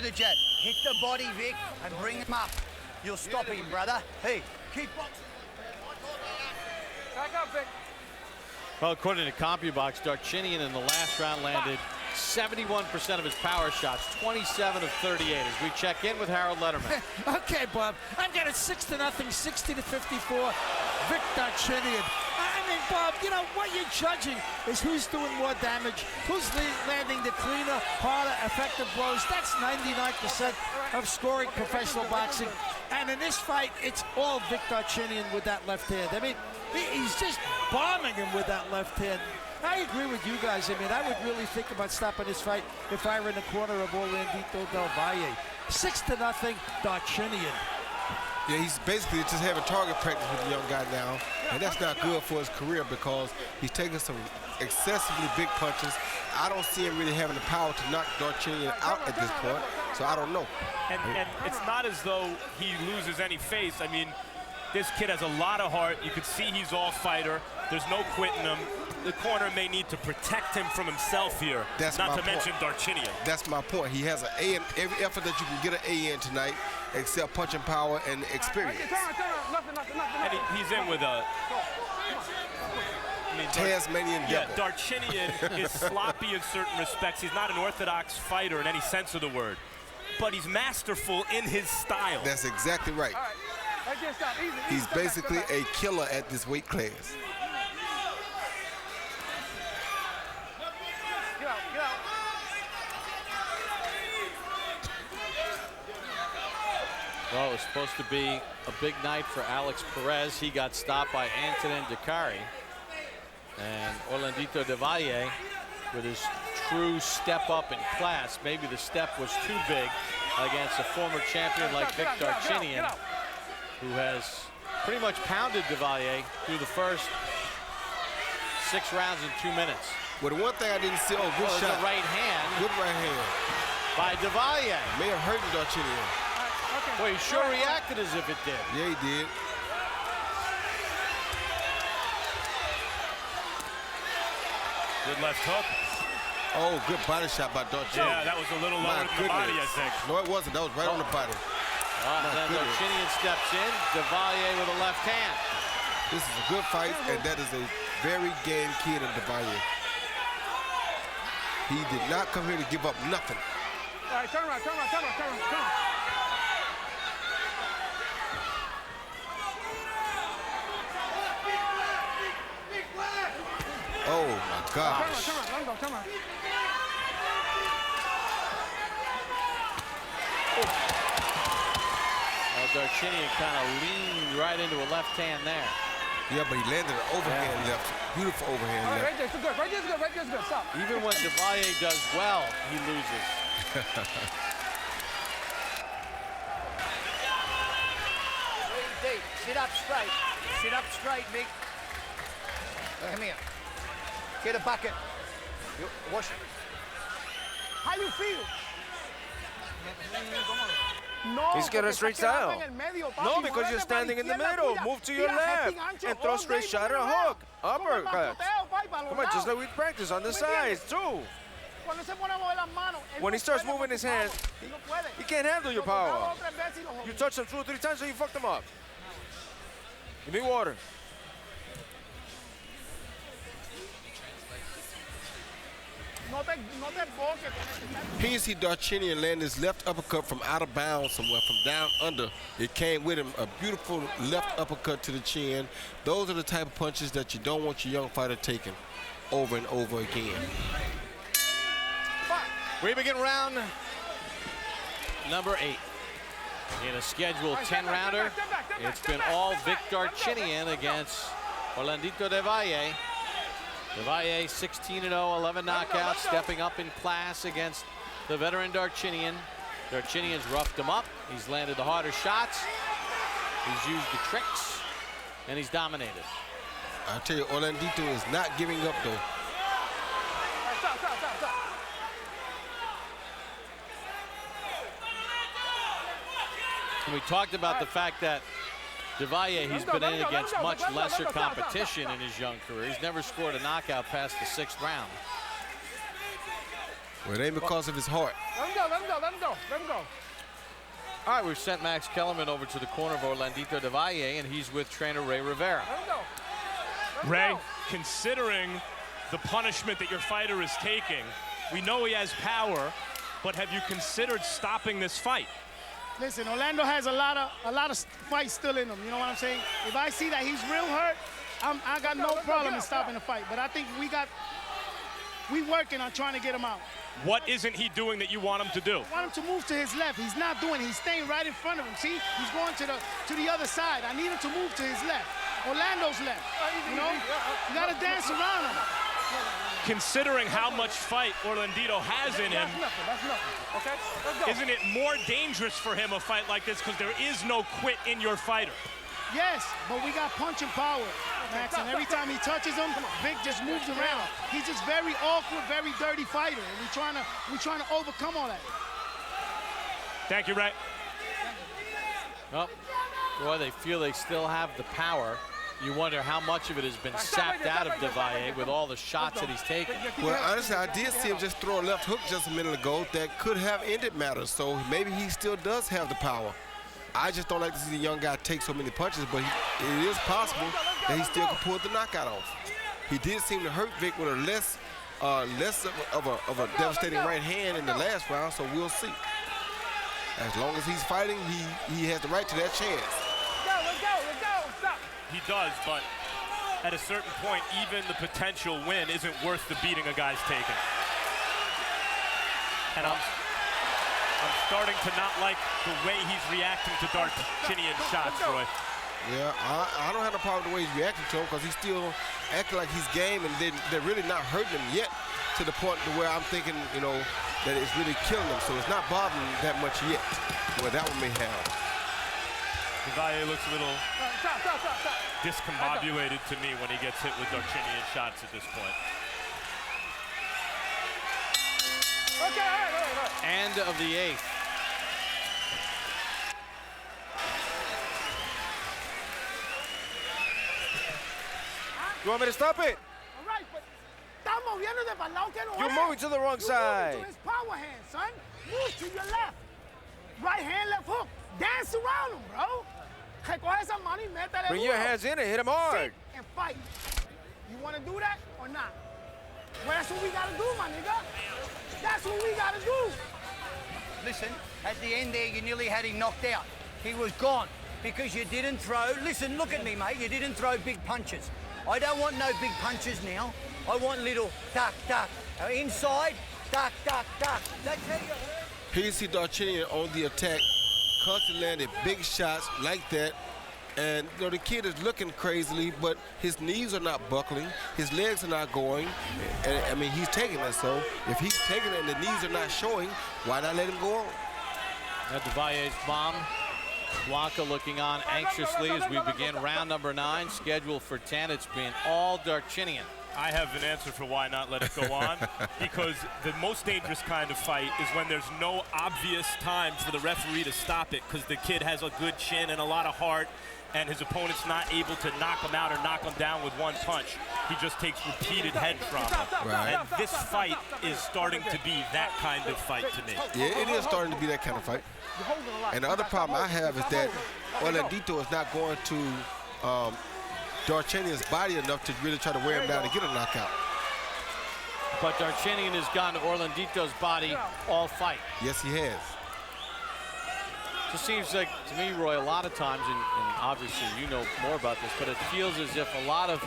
the jab. Hit the body, Vic, and bring him up. You'll stop him, brother. Hey, keep boxing. Back up, Vic. Well, according to CompuBox, Darchinyan in the last round landed 71% of his power shots, 27 of 38, as we check in with Harold Letterman. Okay, Bob, I'm getting 6-0, 60-54, Vic Darchinyan. I mean, Bob, you know, what you're judging is who's doing more damage, who's landing the cleaner, harder, effective blows. That's 99% of scoring professional boxing. And in this fight, it's all Vic Darchinyan with that left hand. I mean, he's just bombing him with that left hand. I agree with you guys. I mean, I would really think about stopping this fight if I were in the corner of Orlandito del Valle. 6-0, Darchinyan. Yeah, he's basically just having target practice with the young guy now, and that's not good for his career because he's taking some excessively big punches. I don't see him really having the power to knock Darchinyan out at this point, so I don't know. And it's not as though he loses any face. I mean, this kid has a lot of heart. You can see he's all fighter. There's no quitting him. The corner may need to protect him from himself here, not to mention Darchinyan. That's my point. He has an A in every effort that you can get an A in tonight, except punching power and experience. And he's in with a... I mean, Tasmanian devil. Yeah, Darchinyan is sloppy in certain respects. He's not an orthodox fighter in any sense of the word, but he's masterful in his style. That's exactly right. He's basically a killer at this weight class. Well, it was supposed to be a big night for Alex Perez. He got stopped by Antonin Dakari. And Orlandito del Valle, with his true step up in class, maybe the step was too big against a former champion like Vic Darchinyan, who has pretty much pounded del Valle through the first 6 rounds in 2 minutes. Well, the one thing I didn't see, good shot. The right hand. Good right hand. By del Valle. May have hurt Darchinyan. Well, he sure reacted as if it did. Yeah, he did. Good left hook. Oh, good body shot by Darchinyan. Yeah, that was a little lower than the body, I think. No, it wasn't. That was right on the body. Then Darchinyan steps in. Del Valle with a left hand. This is a good fight, and that is a very game kid in del Valle. He did not come here to give up nothing. All right, turn around. Oh, my gosh. Turn around. Darchinyan kind of leaned right into a left hand there. Yeah, but he landed an overhand left. Beautiful overhand left. Right there's good. Right there's good. Stop. Even when del Valle does well, he loses. Sit up straight. Sit up straight, Vic. Come here. Get a bucket. Wash it. How you feel? He's got a straight style. No, because you're standing in the middle. Move to your left and throw straight shot or hook. Uppercut. Come on, just like we practice on the sides, too. When he starts moving his hands, he can't handle your power. You touch him 2 or 3 times, so you fucked him up. Give me water. Here you see Darchinyan land his left uppercut from out of bounds somewhere, from down under. It came with him, a beautiful left uppercut to the chin. Those are the type of punches that you don't want your young fighter taking over and over again. We begin round number 8. In a scheduled 10-rounder, it's been all Vic Darchinyan against Orlandito del Valle. Del Valle 16-0, 11 knockouts, stepping up in class against the veteran Darchinyan. Darchinyan's roughed him up. He's landed the harder shots. He's used the tricks, and he's dominated. I tell you, Orlandito is not giving up, though. And we talked about the fact that del Valle, he's been in against much lesser competition in his young career. He's never scored a knockout past the 6th round. Well, it ain't because of his heart. Let him go, let him go, let him go, let him go. All right, we've sent Max Kellerman over to the corner of Orlandito de Valle, and he's with trainer Ray Rivera. Let him go. Let him Ray, go. considering the punishment that your fighter is taking, we know he has power, but have you considered stopping this fight? Listen, Orlando has a lot of fights still in him. You know what I'm saying? If I see that he's real hurt, I got no problem in stopping the fight. But I think we working on trying to get him out. What isn't he doing that you want him to do? I want him to move to his left. He's not doing it. He's staying right in front of him. See, he's going to the other side. I need him to move to his left. Orlando's left. You know, you got to dance around him. Considering how much fight Orlandito has in him, That's nothing, okay? Let's go. isn't it more dangerous for him a fight like this because there is no quit in your fighter? Yes, but we got punching power, Max, and every time he touches him, Vic just moves around. He's just very awkward, very dirty fighter, and we're trying to overcome all that. Thank you, Ray. Oh, boy, they feel they still have the power. You wonder how much of it has been sapped out of de Valle with all the shots that he's taken. Well, honestly, I did see him just throw a left hook just a minute ago that could have ended matters, so maybe he still does have the power. I just don't like to see the young guy take so many punches, but it is possible that he still can pull the knockout off. He did seem to hurt Vic with a less of a devastating right hand in the last round, so we'll see. As long as he's fighting, he has the right to that chance. Let's go, stop. He does, but at a certain point, even the potential win isn't worth the beating a guy's taking. And I'm starting to not like the way he's reacting to Darchinyan's shots, Roy. Yeah, I don't have a problem with the way he's reacting to him because he's still acting like he's game, and they're really not hurting him yet to the point to where I'm thinking, you know, that it's really killing him. So it's not bothering him that much yet. Well, that one may have. Valle looks a little Stop. discombobulated to me when he gets hit with Darchinyan's shots at this point. Okay, all right. End of the 8th. You want me to stop it? All right, but está moviéndote para el lado que no You're es. moving to the wrong side. You're moving to his power hand, son. Move to your left. Right hand, left hook. Dance around him, bro. Recoge esa mano y métele Bring duro. your hands in and hit him hard. Sit and fight. You want to do that or not? Well, that's what we got to do, my nigga. That's what we got to do. Listen, at the end there, you nearly had him knocked out. He was gone because you didn't throw. Listen, look at me, mate. You didn't throw big punches. I don't want no big punches now. I want little duck. Inside, duck. That's how you... Here you see Darchinyan on the attack, constantly landing big shots like that. And you know, the kid is looking crazily, but his knees are not buckling, his legs are not going. And I mean, he's taking it. So if he's taking it and the knees are not showing, why not let him go on? At de Valle's bomb, Blanca looking on anxiously as we begin round number 9, scheduled for 10. It's been all Darchinyan. I have an answer for why not let it go on. Because the most dangerous kind of fight is when there's no obvious time for the referee to stop it because the kid has a good chin and a lot of heart, and his opponent's not able to knock him out or knock him down with one punch. He just takes repeated head trauma. Right. And this fight is starting to be that kind of fight to me. Yeah, it is starting to be that kind of fight. And the other problem I have is that Orlandito is not going to Darchinyan's body enough to really try to wear him down and get a knockout. But Darchinyan has gone to Orlandito's body all fight. Yes, he has. Just seems like, to me, Roy, a lot of times, and obviously you know more about this, but it feels as if a lot of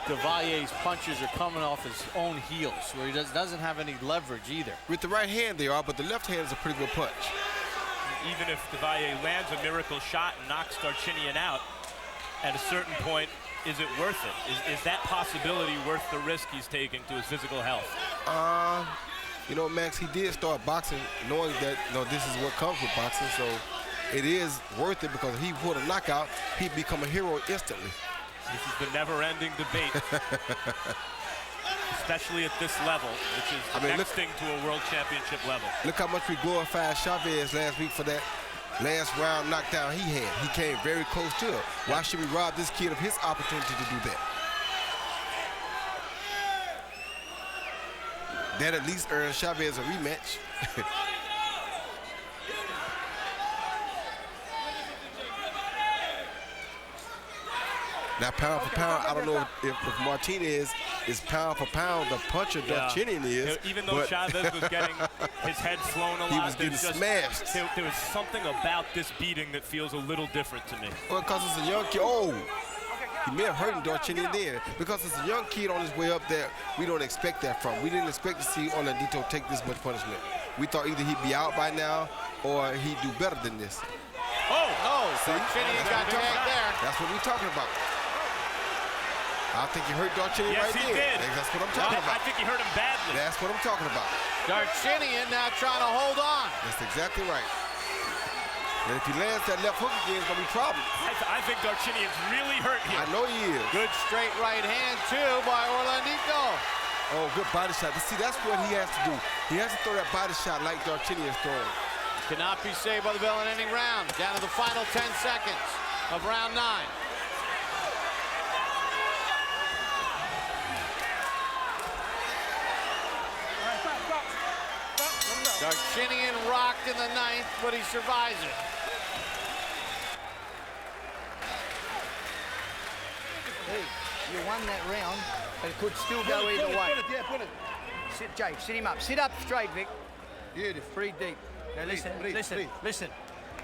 de Valle's punches are coming off his own heels, where he doesn't have any leverage either. With the right hand they are, but the left hand is a pretty good punch. Even if de Valle lands a miracle shot and knocks Darchinyan out, at a certain point, is it worth it? Is that possibility worth the risk he's taking to his physical health? You know, Max, he did start boxing knowing that, you know, this is what comes with boxing, so it is worth it because if he pulled a knockout, he'd become a hero instantly. This is the never-ending debate, especially at this level, which is the next thing to a world championship level. Look how much we glorified Chavez last week for that last round knockdown he had. He came very close to it. Why should we rob this kid of his opportunity to do that? That at least earned Chavez a rematch. Now, pound for pound, I don't know if Martinez is pound for pound the puncher Darchinyan is. Even though Chavez was getting his head flown a lot, he was getting smashed. There was something about this beating that feels a little different to me. Well, because it's a young kid. Oh, he may have hurt Darchinyan there. Because it's a young kid on his way up there, we don't expect that from. We didn't expect to see Orlandito take this much punishment. We thought either he'd be out by now or he'd do better than this. Oh, no, Darchinyan got tagged there. That's what we're talking about. I think he hurt Darchinyan right there. Yes, he did. That's what I'm talking about. I think he hurt him badly. That's what I'm talking about. Darchinyan now trying to hold on. That's exactly right. And if he lands that left hook again, it's going to be a problem. I think Darchinyan's really hurt here. I know he is. Good straight right hand, too, by Orlandito. Oh, good body shot. See, that's what he has to do. He has to throw that body shot like Darchinyan's throwing. Cannot be saved by the bell in any round. Down to the final 10 seconds of round 9. Darchinyan rocked in the 9th, but he survives it. Hey, you won that round, but it could still go either way. Put it. Sit, Jake, sit him up. Sit up straight, Vic. Beautiful. Breathe deep. Now listen.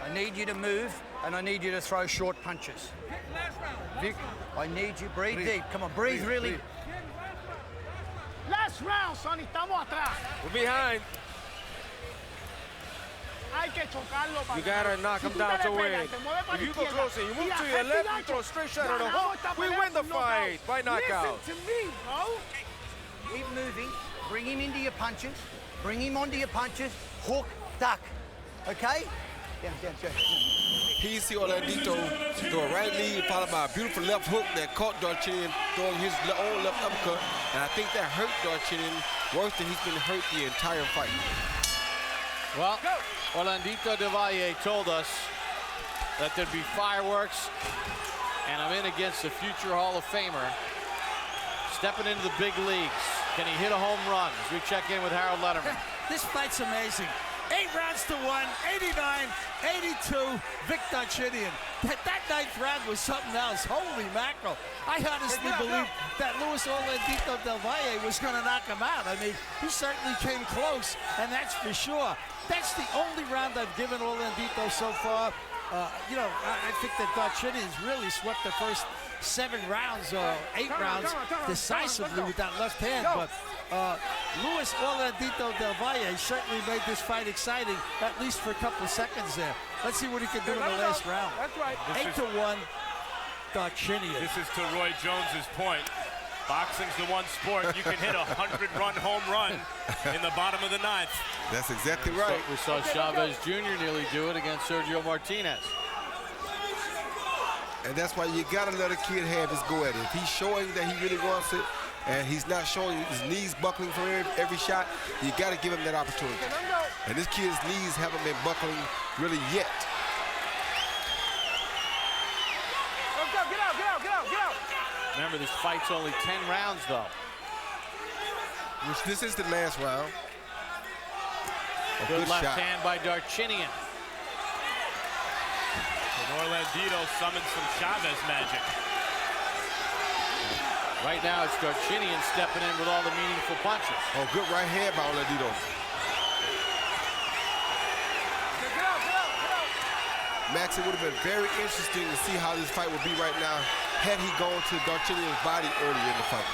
I need you to move, and I need you to throw short punches. Vic, I need you. Breathe deep. Come on, breathe really. Last round, Sonny. Estamos atrás. We're behind. You gotta knock him down to win. If you go close and you move to your left, you throw a straight shot on the hook, we win the fight by knockout. Listen to me, bro. Keep moving. Bring him into your punches. Bring him onto your punches. Hook, duck. Okay? Down. Here you see Orlandito throw a right lead followed by a beautiful left hook that caught Darchinyan throwing his own left uppercut. And I think that hurt Darchinyan worse than he's been hurt the entire fight. Well, Orlandito de Valle told us that there'd be fireworks, and I'm in against a future Hall of Famer stepping into the big leagues. Can he hit a home run? As we check in with Harold Letterman. This fight's amazing. 8 rounds to 1, 89-82, Vic Darchinyan. That 9th round was something else. Holy mackerel. I honestly believed that Luis Orlandito del Valle was going to knock him out. I mean, he certainly came close, and that's for sure. That's the only round I've given Orlandito so far. I think that Darchinyan's really swept the first 7 rounds or 8 rounds decisively with that left hand. But Luis Orlandito del Valle certainly made this fight exciting, at least for a couple of seconds there. Let's see what he can do in the last round. That's right. 8-1, Darchinyan. This is to Roy Jones's point. Boxing's the one sport you can hit a 100-run home run in the bottom of the 9th. That's exactly right. We saw Chavez Jr. nearly do it against Sergio Martinez. And that's why you gotta let a kid have his go at it. If he's showing that he really wants it, and he's not showing his knees buckling for every shot, you gotta give him that opportunity. And this kid's knees haven't been buckling really yet. Get out. Remember, this fight's only 10 rounds, though. Which this is the last round. Good left shot. hand by Darchinyan. And Orlandito summons some Chavez magic. Right now, it's Darchinyan stepping in with all the meaningful punches. Oh, good right hand by Orlandito. Max, it would have been very interesting to see how this fight would be right now had he gone to Darchinyan's body earlier in the fight.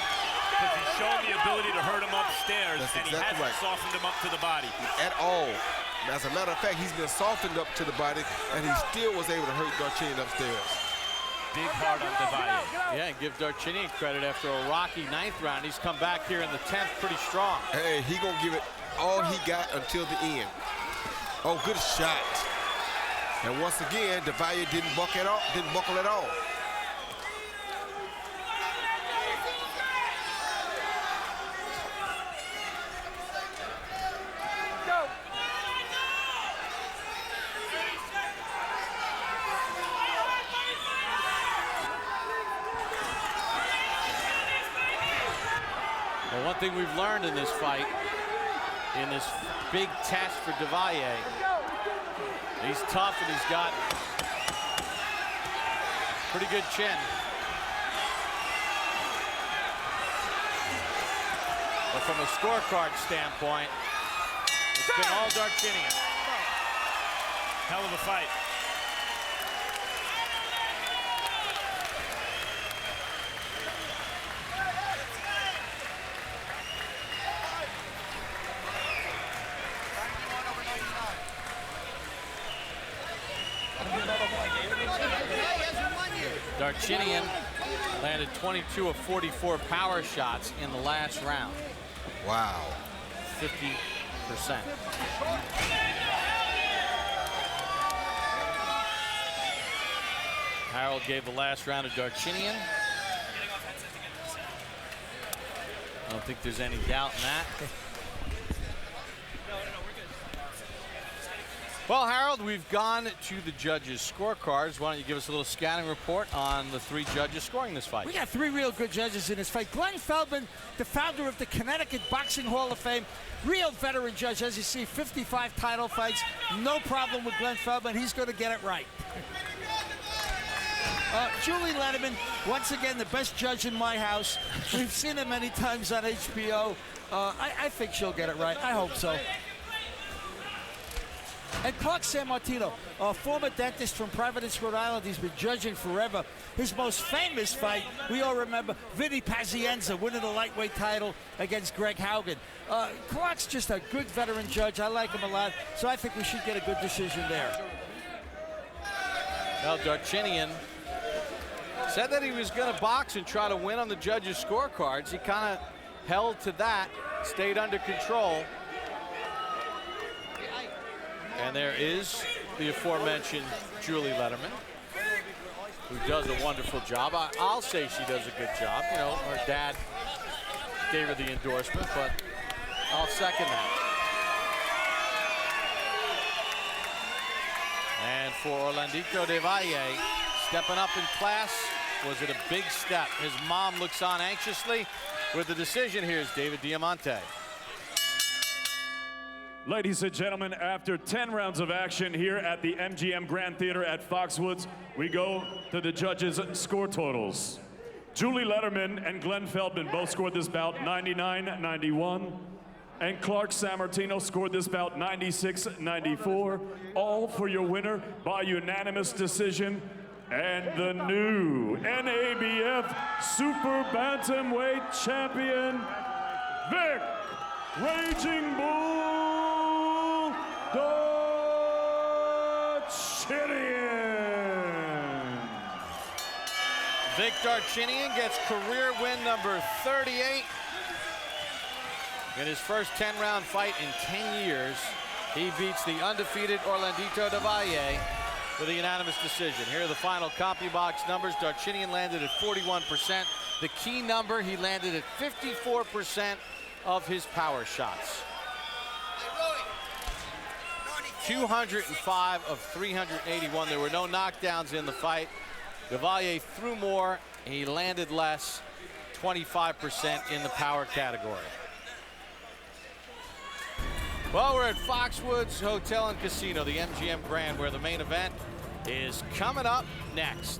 Because he's shown the ability to hurt him upstairs, That's and exactly he hasn't softened him up to the body. At all. As a matter of fact, he's been softened up to the body, and he still was able to hurt Darchinyan upstairs. Big heart on Valle. Yeah, and give Darchinyan credit after a rocky 9th round. He's come back here in the 10th pretty strong. Hey, he gonna give it all he got until the end. Oh, good shot. And once again, Valle didn't buckle at all. Well, one thing we've learned in this fight in this big test for Valle. He's tough and he's got pretty good chin. But from a scorecard standpoint, it's been all Darchinyan. Hell of a fight. Darchinyan landed 22 of 44 power shots in the last round. Wow. 50%. Harold gave the last round to Darchinyan. I don't think there's any doubt in that. Well, Harold, we've gone to the judges' scorecards. Why don't you give us a little scouting report on the 3 judges scoring this fight? We got 3 real good judges in this fight. Glenn Feldman, the founder of the Connecticut Boxing Hall of Fame, real veteran judge. As you see, 55 title fights. No problem with Glenn Feldman. He's going to get it right. Julie Letterman, once again, the best judge in my house. We've seen her many times on HBO. I think she'll get it right. I hope so. And Clark Sammartino, a former dentist from Providence, Rhode Island. He's been judging forever. His most famous fight, we all remember, Vinny Pazienza winning the lightweight title against Greg Haugen. Clark's just a good veteran judge. I like him a lot, so I think we should get a good decision there. Well, Darchinyan said that he was going to box and try to win on the judges' scorecards. He kind of held to that, stayed under control. And there is the aforementioned Julie Letterman, who does a wonderful job. I'll say she does a good job. You know, her dad gave her the endorsement, but I'll second that. And for Orlandito de Valle, stepping up in class, was it a big step? His mom looks on anxiously. With the decision, here's David Diamante. Ladies and gentlemen, after 10 rounds of action here at the MGM Grand Theater at Foxwoods, we go to the judges' score totals. Julie Letterman and Glenn Feldman both scored this bout 99-91, and Clark Sammartino scored this bout 96-94, all for your winner by unanimous decision, and the new NABF Super Bantamweight Champion, Vic Raging Bull Darchinyan. Vic Darchinyan gets career win number 38. In his first 10-round fight in 10 years, he beats the undefeated Orlandito de Valle with a unanimous decision. Here are the final CompuBox numbers. Darchinyan landed at 41%. The key number, he landed at 54% of his power shots. 205 of 381. There were no knockdowns in the fight. De Valle threw more, he landed less, 25% in the power category. Well, we're at Foxwoods Hotel and Casino, the MGM Grand, where the main event is coming up next.